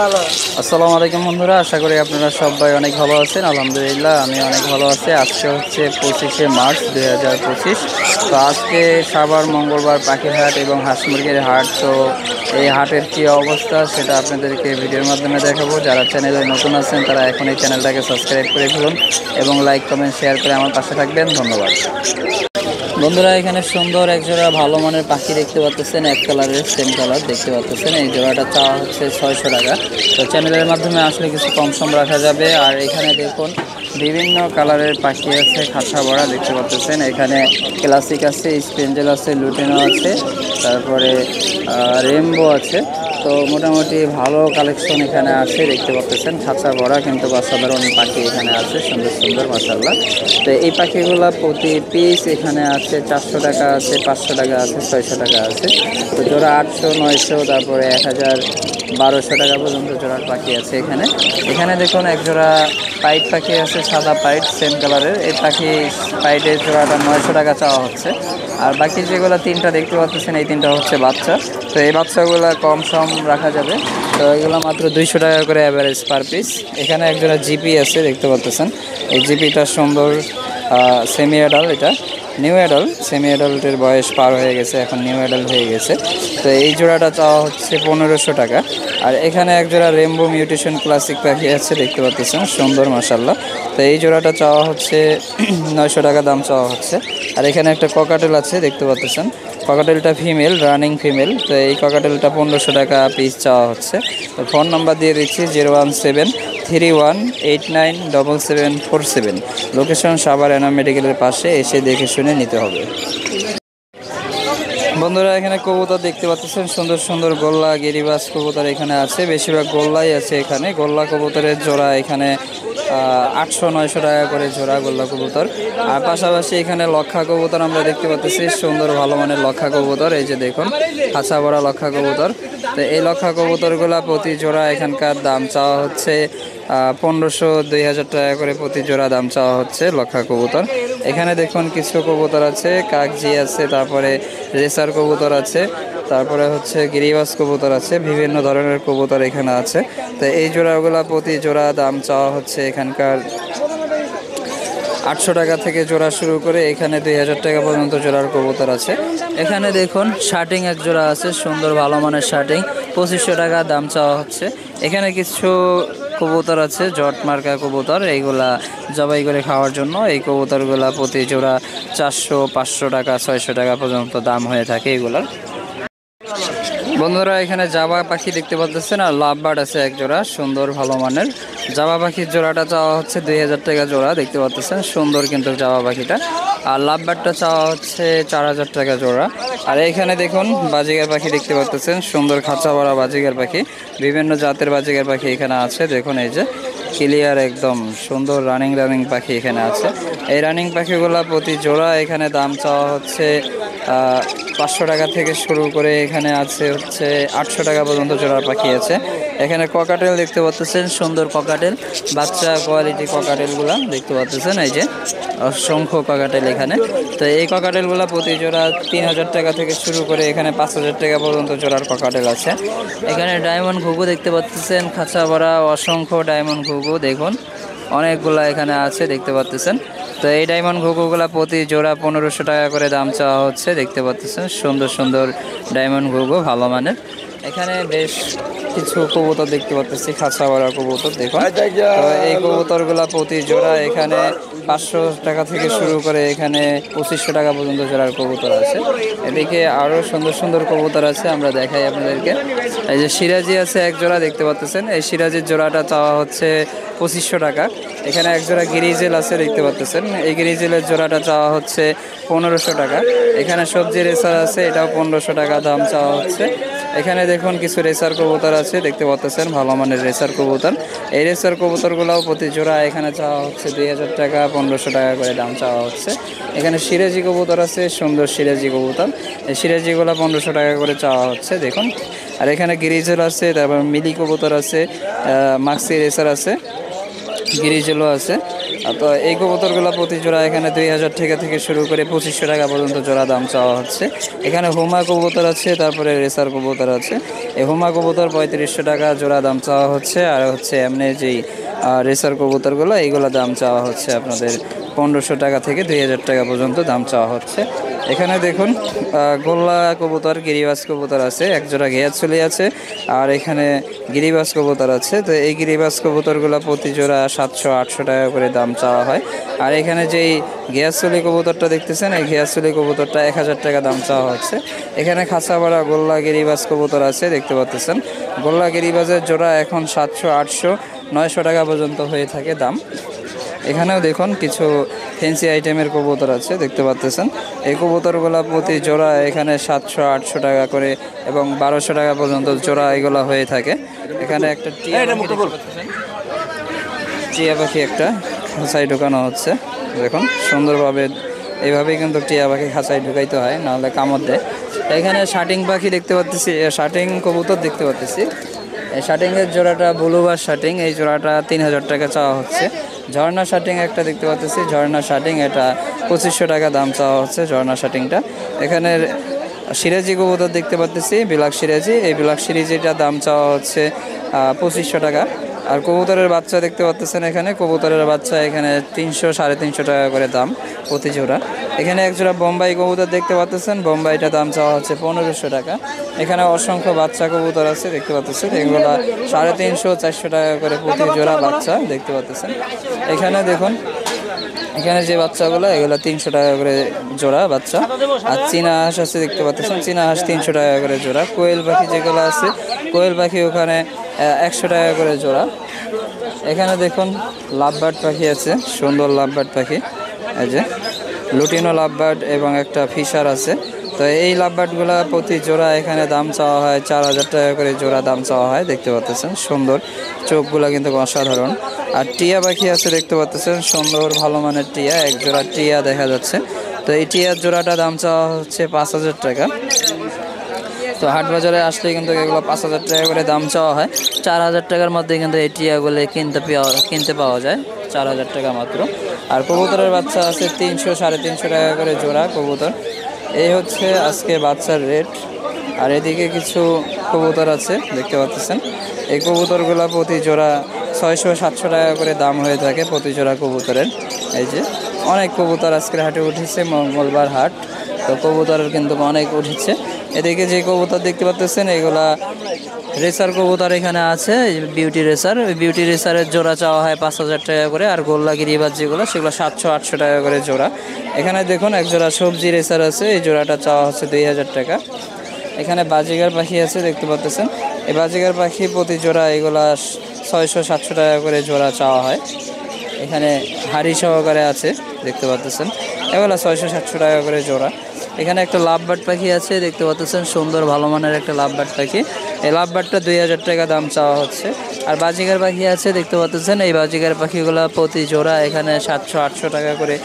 আসসালামু আলাইকুম বন্ধুরা, আশা করি আপনারা সবাই অনেক ভালো আছেন। আলহামদুলিল্লাহ আমি অনেক ভালো আছি। আজকে হচ্ছে 25শে মার্চ 2025। তো আজকে সাভার মঙ্গলবার পাখির হাট এবং হাঁস মুরগির হাট। তো এই হাটের কি অবস্থা সেটা আপনাদেরকে ভিডিওর মাধ্যমে দেখাবো। যারা চ্যানেলে নতুন আছেন তারা এখন এই চ্যানেলটাকে সাবস্ক্রাইব করে ফেলুন এবং লাইক কমেন্ট শেয়ার করে আমার পাশে থাকবেন। ধন্যবাদ বন্ধুরা। এখানে সুন্দর এক জোড়া ভালো মানের পাখি দেখতে পাচ্ছেন, এক কালারের সেম কালার দেখতে পাচ্ছেন। এই জোড়াটা চাওয়া হচ্ছে 600 টাকা। তো চ্যানেলের মাধ্যমে আসলে কিছু কম সম রাখা যাবে। আর এখানে দেখুন বিভিন্ন কালারের পাখি আছে, খাঁচা ভরা দেখতে পাচ্ছেন। এখানে ক্লাসিক আছে, স্পেঞ্জেল আছে, লুটিনো আছে, তারপরে রেমবো আছে। তো মোটামুটি ভালো কালেকশন এখানে আছে দেখতে পাচ্ছেন। খাঁচা ভরা কিন্তু অসাধারণ পাখি এখানে আছে, সুন্দর সুন্দর মাশাআল্লাহ। তো এই পাখিগুলা প্রতি পিস এখানে আছে 400 টাকা আছে, 500 টাকা আছে, 600 টাকা আছে। তো জোড়া 800, 900, তারপরে 1000, 1200 টাকা পর্যন্ত জোড়ার পাখি আছে এখানে। এখানে দেখুন এক জোড়া পাইট পাখি আছে, সাদা পাইট সেম কালারের। এই পাখি পাইটের জোড়াটা 900 টাকা চাওয়া হচ্ছে। আর বাকি যেগুলো তিনটা দেখতে পাচ্ছেন এই তিনটা হচ্ছে বাচ্চা। তো এই বাচ্চাগুলো কম সম রাখা যাবে। তো এগুলো মাত্র 200 টাকা করে অ্যাভারেজ পার পিস। এখানে একজোড়া জিপি আছে দেখতে পাচ্ছেন। এই জিপিটা সুন্দর সেমি অ্যাডাল্ট, এটা নিউ অ্যাডাল্ট। সেমি অ্যাডাল্টের বয়স পার হয়ে গেছে, এখন নিউ অ্যাডাল্ট হয়ে গেছে। তো এই জোড়াটা চাওয়া হচ্ছে 1500 টাকা। আর এখানে এক জোড়া রেমবো মিউটেশন ক্লাসিক পাখি আছে দেখতে পাচ্ছেন, সুন্দর মাশাআল্লাহ। তো এই জোড়াটা চাওয়া হচ্ছে 900 টাকা দাম চাওয়া হচ্ছে। আর এখানে একটা ককাটেল আছে দেখতে পাচ্ছেন। ককাটেলটা ফিমেল, রানিং ফিমেল। তো এই ককাটেলটা 1500 টাকা পিস চাওয়া হচ্ছে। তো ফোন নাম্বার দিয়ে দিচ্ছি 01731897747। লোকেশন সাভার এনাম মেডিকেলের পাশে, এসে দেখে শুনে নিতে হবে। বন্ধুরা এখানে কবুতর দেখতে পাচ্ছেন, সুন্দর সুন্দর গোল্লা গিরিবাজ কবুতর এখানে আছে। বেশিরভাগ গোল্লাই আছে এখানে। গোল্লা কবুতরের জোড়া এখানে 800-900 টাকা করে জোড়া গোল্লা কবুতর। আর পাশাপাশি এখানে লক্ষা কবুতর আমরা দেখতে পাচ্ছি, সুন্দর ভালো মানের লক্ষা কবুতর। এই যে দেখুন খাঁচা ভরা লক্ষা কবুতর। তো এই লক্ষা কবুতরগুলা প্রতি জোড়া এখানকার দাম চাওয়া হচ্ছে 1500-2000 টাকা করে প্রতি জোড়া দাম চাওয়া হচ্ছে লক্ষা কবুতর। এখানে দেখুন কিছু কবুতর আছে, কাকজি আছে, তারপরে রেসার কবুতর আছে, তারপরে হচ্ছে গিরিবাজ কবুতর আছে, বিভিন্ন ধরনের কবুতর এখানে আছে। তো এই জোড়াগুলা প্রতি জোড়া দাম চাওয়া হচ্ছে এখানকার 800 টাকা থেকে জোড়া শুরু করে এখানে 2000 টাকা পর্যন্ত জোড়ার কবুতর আছে। এখানে দেখুন শার্টিং এক জোড়া আছে, সুন্দর ভালো মানের শার্টিং, 2500 টাকা দাম চাওয়া হচ্ছে। এখানে কিছু কবুতর আছে জট মার্কা কবুতর, এইগুলা জবাই করে খাওয়ার জন্য। এই কবুতরগুলা প্রতি জোড়া 400, 500 টাকা, 600 টাকা পর্যন্ত দাম হয়ে থাকে এগুলার। বন্ধুরা এখানে জাবা পাখি দেখতে পাচ্ছেন, আর লাভ বার্ড আছে এক জোড়া, সুন্দর ভালো মানের। জাবা পাখির জোড়াটা চাওয়া হচ্ছে 2000 টাকা জোড়া দেখতে পাচ্ছেন, সুন্দর কিন্তু জাবা পাখিটা। আর লাভ বার্ডটা চাওয়া হচ্ছে 4000 টাকা জোড়া। আর এখানে দেখুন বাজিগার পাখি দেখতে পাচ্ছেন, সুন্দর খাঁচা ভরা বাজিগার পাখি। বিভিন্ন জাতের বাজিগার পাখি এখানে আছে দেখুন। এই যে ক্লিয়ার একদম সুন্দর রানিং পাখি এখানে আছে। এই রানিং পাখিগুলা প্রতি জোড়া এখানে দাম চাওয়া হচ্ছে 500 টাকা থেকে শুরু করে এখানে আছে হচ্ছে 800 টাকা পর্যন্ত জোড়ার পাখি আছে। এখানে ককাটেল দেখতে পাচ্ছেন, সুন্দর ককাটেল, বাচ্চা কোয়ালিটি ককাটেলগুলা দেখতে পাচ্ছেন। এই যে অসংখ্য ককাটেল এখানে। তো এই ককাটেলগুলা প্রতি জোড়া 3000 টাকা থেকে শুরু করে এখানে 5000 টাকা পর্যন্ত জোড়ার ককাটেল আছে। এখানে ডায়মন্ড ঘুঘু দেখতে পাচ্ছেন, খাঁচা ভরা অসংখ্য ডায়মন্ড ঘুঘু দেখুন, অনেকগুলা এখানে আছে দেখতে পাচ্ছেন। তো এই ডায়মন্ড ঘুঘুগুলা প্রতি জোড়া 1500 টাকা করে দাম চাওয়া হচ্ছে দেখতে পাচ্ছেন। সুন্দর সুন্দর ডায়মন্ড ঘুঘু ভালো মানের। এখানে বেশ কিছু কবুতর দেখতে পাচ্ছি, খাঁচা ভরা কবুতর দেখুন। তো এই কবুতরগুলা প্রতি জোড়া এখানে 500 টাকা থেকে শুরু করে এখানে 2500 টাকা পর্যন্ত জোড়ার কবুতর আছে। এদিকে আরও সুন্দর সুন্দর কবুতর আছে, আমরা দেখাই আপনাদেরকে। এই যে সিরাজি আছে এক জোড়া দেখতে পাচ্ছেন। এই সিরাজির জোড়াটা চাওয়া হচ্ছে 2500 টাকা। এখানে এক জোড়া গিরিজেল আছে দেখতে পাচ্ছেন। এই গিরিজেলের জোড়াটা চাওয়া হচ্ছে 1500 টাকা। এখানে সবজি রেসার আছে, এটাও 1500 টাকা দাম চাওয়া হচ্ছে। এখানে দেখুন কিছু রেসার কবুতর আছে দেখতে পাচ্ছেন, ভালো মানের রেসার কবুতর। এই রেসার কবুতরগুলোও প্রতি জোড়া এখানে চাওয়া হচ্ছে 2000 টাকা, 1500 টাকা করে দাম চাওয়া হচ্ছে। এখানে সিরাজি কবুতর আছে, সুন্দর সিরাজি কবুতর। এই সিরাজিগুলো 1500 টাকা করে চাওয়া হচ্ছে দেখুন। আর এখানে গিরিজেল আছে, তারপর মিলি কবুতর আছে, মাক্সি রেসার আছে, গিরিজেলও আছে। তো এই কবুতরগুলো প্রতি জোড়া এখানে 2000 টাকা থেকে শুরু করে 2500 টাকা পর্যন্ত জোড়া দাম চাওয়া হচ্ছে। এখানে হুমা কবুতর আছে, তারপরে রেসার কবুতর আছে। এই হুমা কবুতর 3500 টাকা জোড়া দাম চাওয়া হচ্ছে। আর হচ্ছে এমনি যেই রেসার কবুতরগুলো এইগুলো দাম চাওয়া হচ্ছে আপনাদের 1500 টাকা থেকে 2000 টাকা পর্যন্ত দাম চাওয়া হচ্ছে। এখানে দেখুন গোল্লা কবুতর, গিরিবাজ কবুতর আছে, এক জোড়া ঘিয়াচুলি আছে, আর এখানে গিরিবাজ কবুতর আছে। তো এই গিরিবাজ কবুতরগুলো প্রতি জোড়া 700-800 টাকা করে দাম চাওয়া হয়। আর এখানে যেই ঘিয়াচুলি কবুতরটা দেখতেছেন, এই ঘিয়াচুলি কবুতরটা 1000 টাকা দাম চাওয়া হচ্ছে। এখানে খাঁচাপাড়া গোল্লা গিরিবাজ কবুতর আছে, দেখতে পাচ্ছেন। গোল্লা গিরিবাজের জোড়া এখন 700-800-900 টাকা পর্যন্ত হয়ে থাকে দাম। এখানেও দেখুন কিছু ফ্যান্সি আইটেমের কবুতর আছে, দেখতে পাচ্ছেন। এই কবুতরগুলো প্রতি জোড়া এখানে 700-800 টাকা করে এবং 1200 টাকা পর্যন্ত জোড়া এগুলো হয়ে থাকে। এখানে একটা টিয়া পাখি একটা খাঁচায় ঢুকানো হচ্ছে, দেখুন সুন্দরভাবে। এইভাবেই কিন্তু টিয়া পাখি খাঁচায় ঢুকাইতে হয়, নাহলে কামড় দেয়। এখানে শাটিং পাখি দেখতে পাচ্ছি, শাটিং কবুতর দেখতে পাচ্ছি। এই শাটিংয়ের জোড়াটা ব্লুবার শাটিং, এই জোড়াটা 3000 টাকা চাওয়া হচ্ছে। ঝর্ণা শাটিং একটা দেখতে পাচ্ছি, ঝর্ণা শাটিং, এটা 2500 টাকা দাম চাওয়া হচ্ছে ঝর্ণা শাটিংটা। এখানে সিরাজি কবুতর দেখতে পাচ্ছি, বিলাক সিরাজি, এই বিলাক সিরাজিটার দাম চাওয়া হচ্ছে 2500 টাকা। আর কবুতরের বাচ্চা দেখতে পাচ্ছেন, এখানে কবুতরের বাচ্চা এখানে 300-350 টাকা করে দাম প্রতি জোড়া। এখানে এক জোড়া বোম্বাই কবুতর দেখতে পাচ্ছেন, বোম্বাইটা দাম চাওয়া হচ্ছে 1500 টাকা। এখানে অসংখ্য বাচ্চা কবুতর আছে, দেখতে পাচ্ছেন, এগুলো 350-400 টাকা করে প্রতি জোড়া বাচ্চা দেখতে পাচ্ছেন। এখানে দেখুন, এখানে যে বাচ্চাগুলো এগুলো 300 টাকা করে জোড়া বাচ্চা। আর চীনা হাঁস আছে, দেখতে পাচ্ছেন, চীনা হাঁস 300 টাকা করে জোড়া। কোয়েল পাখি যেগুলো আছে, কোয়েল পাখি ওখানে 100 টাকা করে জোড়া। এখানে দেখুন লাভবার্ড পাখি আছে, সুন্দর লাভবার্ড পাখি, এই যে লুটিনো লাভবার্ড এবং একটা ফিশার আছে। তো এই লাভবার্ডগুলো প্রতি জোড়া এখানে দাম চাওয়া হয় 4000 টাকা করে জোড়া দাম চাওয়া হয়, দেখতে পাচ্ছেন। সুন্দর চোখগুলো কিন্তু অসাধারণ। আর টিয়া পাখি আছে, দেখতে পাচ্ছেন, সুন্দর ভালো মানের টিয়া, এক জোড়া টিয়া দেখা যাচ্ছে। তো এই টিয়ার জোড়াটা দাম চাওয়া হচ্ছে 5000 টাকা। তো হাট বাজারে আসলে কিন্তু এগুলো 5000 টাকা করে দাম চাওয়া হয়। 4000 টাকার মধ্যে কিন্তু এই টিয়াগুলো কিনতে পাওয়া যায়, 4000 টাকা মাত্র। আর কবুতরের বাচ্চা আছে 300-350 টাকা করে জোড়া কবুতর। এই হচ্ছে আজকে বাচ্চার রেট। আর এদিকে কিছু কবুতর আছে, দেখতে পাচ্ছেন। এই কবুতরগুলো প্রতি জোড়া 600-700 টাকা করে দাম হয়ে থাকে প্রতি জোড়া কবুতরের। এই যে অনেক কবুতর আজকের হাটে উঠেছে, মঙ্গলবার হাট, তো কবুতরের কিন্তু অনেক উঠেছে। এদিকে যে কবুতর দেখতে পাচ্ছেন, এগুলা রেসার কবুতর এখানে আছে, বিউটি রেসার। ওই বিউটি রেসারের জোড়া চাওয়া হয় 5000 টাকা করে। আর গোল্লা গিরিবাজ যেগুলো, সেগুলো 700-800 টাকা করে জোড়া। এখানে দেখুন এক জোড়া সবজি রেসার আছে, এই জোড়াটা চাওয়া হচ্ছে 2000 টাকা। এখানে বাজিগার পাখি আছে, দেখতে পাচ্ছেন। এই বাজিগার পাখি প্রতি জোড়া এগুলা 600-700 টাকা করে জোড়া চাওয়া হয়। এখানে হাড়ি সহকারে আছে, দেখতে পাচ্ছেন, এগুলো 600-700 টাকা করে জোড়া। এখানে একটা লাভবার্ড পাখি আছে, দেখতে পাচ্ছেন, সুন্দর ভালো মানের একটা লাভবার্ড পাখি। এই লাভবার্ডটা 2000 টাকা দাম চাওয়া হচ্ছে। আর বাজিগার পাখি আছে, দেখতে পাচ্ছেন, এই বাজিগার পাখিগুলো প্রতি জোড়া এখানে 700-800 টাকা করে,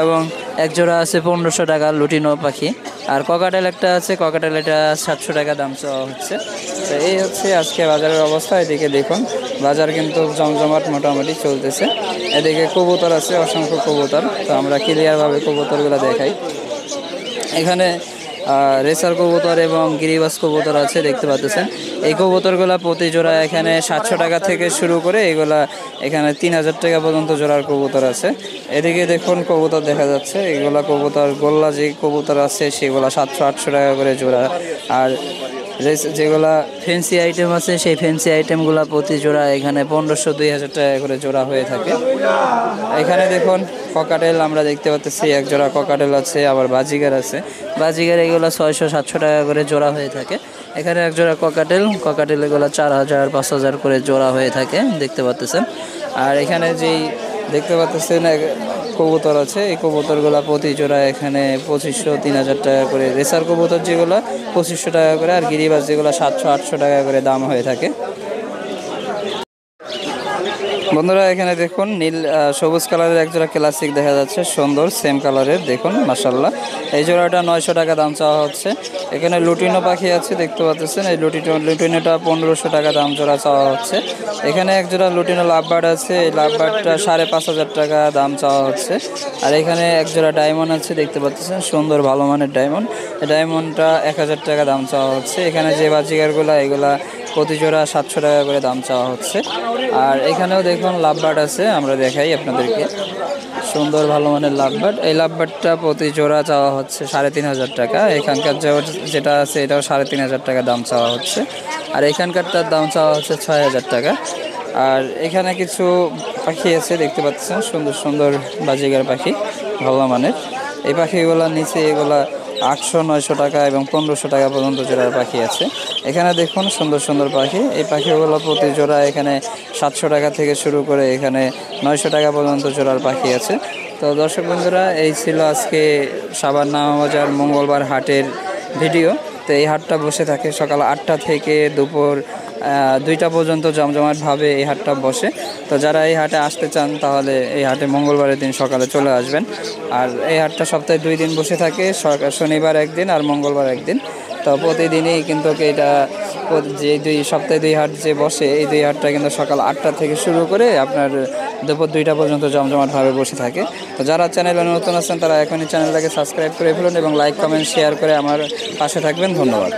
এবং এক জোড়া আছে 1500 টাকা লুটিনো পাখি। আর ককাটেল একটা আছে, ককাটেল এটা 700 টাকা দাম চাওয়া হচ্ছে। তো এই হচ্ছে আজকে বাজারের অবস্থা। এদিকে দেখুন বাজার কিন্তু জমজমাট মোটামুটি চলতেছে। এদিকে কবুতর আছে, অসংখ্য কবুতর। তো আমরা ক্লিয়ারভাবে কবুতরগুলো দেখাই। এখানে রেসার কবুতর এবং গিরিবাজ কবুতর আছে, দেখতে পাচ্ছেন। এই কবুতরগুলো প্রতি জোড়া এখানে 700 টাকা থেকে শুরু করে এগুলা এখানে 3000 টাকা পর্যন্ত জোড়ার কবুতর আছে। এদিকে দেখুন কবুতর দেখা যাচ্ছে, এগুলা কবুতর গোল্লা যে কবুতর আছে সেগুলা 700-800 টাকা করে জোড়া। আর যেগুলা ফ্যান্সি আইটেম আছে, সেই ফ্যান্সি আইটেমগুলো প্রতি জোড়া এখানে 1500-2000 টাকা করে জোড়া হয়ে থাকে। এখানে দেখুন ককাটেল আমরা দেখতে পাচ্ছি, এক জোড়া ককাটেল আছে, আবার বাজিগার আছে। বাজিগার এগুলো 600-700 টাকা করে জোড়া হয়ে থাকে। এখানে এক জোড়া ককাটেল এগুলো 4000-5000 করে জোড়া হয়ে থাকে, দেখতে পাচ্ছেন। আর এখানে যেই দেখতে পাচ্ছেন কবুতর আছে, এই কবুতরগুলো প্রতি জোড়া এখানে 2500-3000 টাকা করে। রেসার কবুতর যেগুলো 2500 টাকা করে, আর গিরিবাজ যেগুলো 700-800 টাকা করে দাম হয়ে থাকে। বন্ধুরা এখানে দেখুন নীল সবুজ কালারের এক জোড়া ক্লাসিক দেখা যাচ্ছে, সুন্দর সেম কালারের, দেখুন মাশাআল্লাহ। এই জোড়াটা 900 টাকা দাম চাওয়া হচ্ছে। এখানে লুটিনো পাখি আছে দেখতে পাচ্ছেন, এই লুটিনোটা 1500 টাকা দাম জোড়া চাওয়া হচ্ছে। এখানে এক জোড়া লুটিনো লাভবার্ড আছে, এই লাভবার্ডটা 5500 টাকা দাম চাওয়া হচ্ছে। আর এখানে এক জোড়া ডায়মন্ড আছে দেখতে পাচ্ছেন, সুন্দর ভালো মানের ডায়মন্ড, এই ডায়মন্ডটা 1000 টাকা দাম চাওয়া হচ্ছে। এখানে যে বাজিগারগুলো এগুলা প্রতি জোড়া 700 টাকা করে দাম চাওয়া হচ্ছে। আর এখানেও দেখুন লাভবার্ড আছে, আমরা দেখাই আপনাদেরকে, সুন্দর ভালো মানের লাভবার্ড। এই লাভবার্ডটা প্রতি জোড়া চাওয়া হচ্ছে 3500 টাকা। এখানকার যেটা আছে এটাও 3500 টাকা দাম চাওয়া হচ্ছে। আর এখানকারটার দাম চাওয়া হচ্ছে 6000 টাকা। আর এখানে কিছু পাখি আছে দেখতে পাচ্ছেন, সুন্দর সুন্দর বাজিগার পাখি ভালো মানের। এই পাখিগুলো নিচে এগুলা 800-900 টাকা এবং 1500 টাকা পর্যন্ত জোড়ার পাখি আছে। এখানে দেখুন সুন্দর সুন্দর পাখি, এই পাখিগুলো প্রতি জোড়া এখানে 700 টাকা থেকে শুরু করে এখানে 900 টাকা পর্যন্ত জোড়ার পাখি আছে। তো দর্শক বন্ধুরা, এই ছিল আজকে সাভার নামাবাজার মঙ্গলবার হাটের ভিডিও। তো এই হাটটা বসে থাকে সকাল 8টা থেকে দুপুর 2টা পর্যন্ত জমজমাটভাবে এই হাটটা বসে। তো যারা এই হাটে আসতে চান তাহলে এই হাটে মঙ্গলবারের দিন সকালে চলে আসবেন। আর এই হাটটা সপ্তাহে 2 দিন বসে থাকে, শনিবার একদিন আর মঙ্গলবার একদিন। তো প্রতিদিনই কিন্তু এটা যে সপ্তাহে 2 হাট যে বসে, এই 2 হাটটা কিন্তু সকাল 8টা থেকে শুরু করে আপনার দুপুর 2টা পর্যন্ত জমজমাটভাবে বসে থাকে। তো যারা চ্যানেলে নতুন আছেন তারা এখনই চ্যানেলটাকে সাবস্ক্রাইব করে ফেলুন এবং লাইক কমেন্ট শেয়ার করে আমার পাশে থাকবেন। ধন্যবাদ।